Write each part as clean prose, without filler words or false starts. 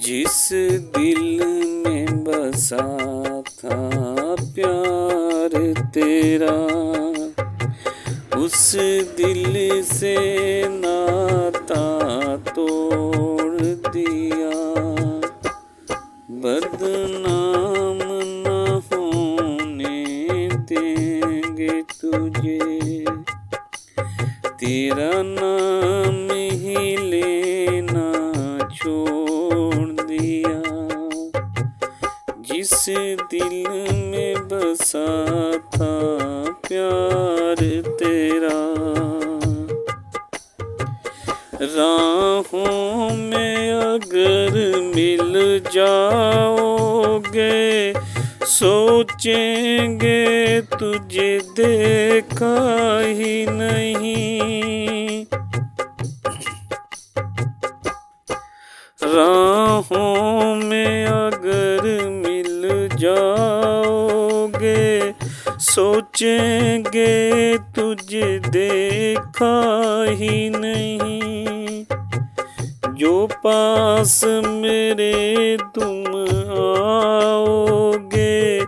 जिस दिल में बसा था प्यार तेरा, उस दिल से नाता तोड़ दिया। बदनाम न होने देंगे तुझे, तेरा नाम ही लेना छोड़ दिया। जिस दिल में बसा था प्यार तेरा, राहों में अगर मिल जाओगे, सोचेंगे तुझे देखा ही नहीं। राहों में अगर मिल जाओगे, सोचेंगे तुझे देखा ही नहीं। जो पास मेरे तुम आओगे,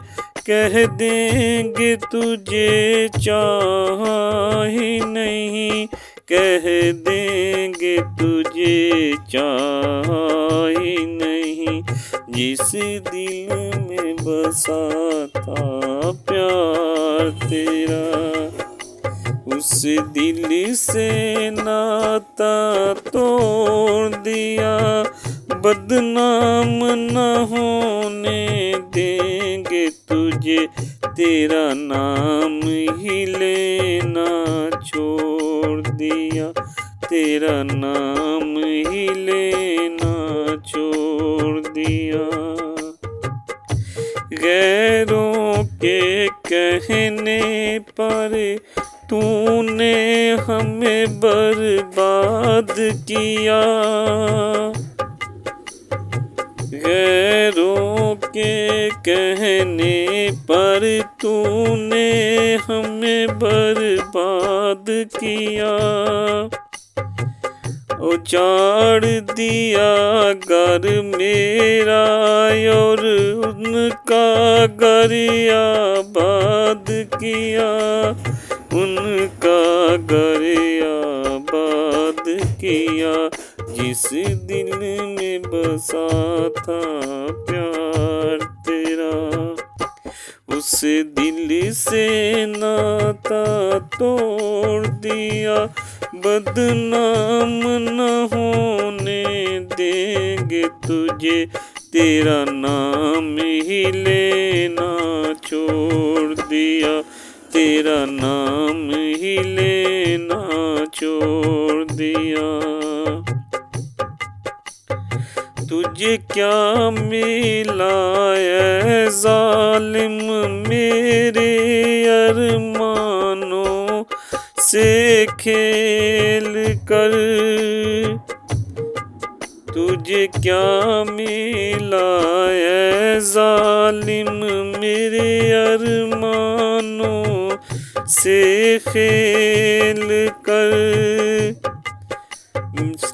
कह देंगे तुझे चाहा ही नहीं। कह देंगे तुझे चाहा ही नहीं। जिस दिल में बसा था प्यार तेरा, उस दिल से नाता तोड़ दिया। बदनाम न होने देंगे तुझे, तेरा नाम ही लेना छोड़ दिया। तेरा नाम ही लेना छोड़ दिया। गैरों के कहने पर तूने हमें बर्बाद किया। गैरों के कहने पर तूने हमें बर्बाद किया। उजाड़ दिया घर मेरा और उनका घर आबाद किया। उनका घर आबाद किया। जिस दिल में बसा था प्यार तेरा, उस दिल से नाता तोड़ दिया। बदनाम न होने देंगे तुझे, तेरा नाम ही लेना छोड़ दिया। तेरा नाम ही लेना छोड़ दिया। तुझे क्या मिला ऐ जालिम मेरे अरमानों से खेल कर। तुझे क्या मिला ऐ जालिम मेरे अरमानों से खेल कर।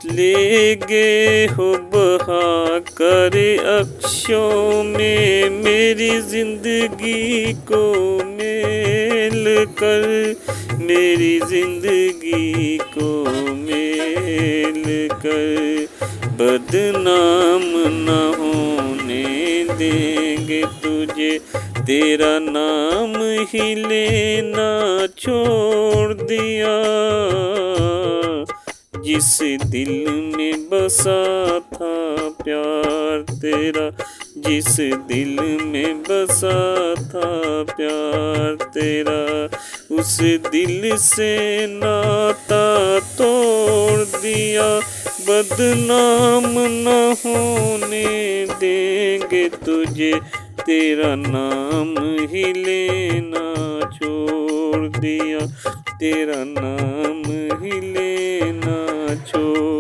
ले गए हो बहा कर अक्षों में मेरी जिंदगी को मेल कर। मेरी जिंदगी को मेल कर। बदनाम न होने देंगे तुझे, तेरा नाम ही लेना छोड़ दिया। जिस दिल में बसा था प्यार तेरा, जिस दिल में बसा था प्यार तेरा, उस दिल से नाता तोड़ दिया। बदनाम न होने देंगे तुझे, तेरा नाम ही लेना छोड़ दिया। तेरा नाम ही लेना छोड़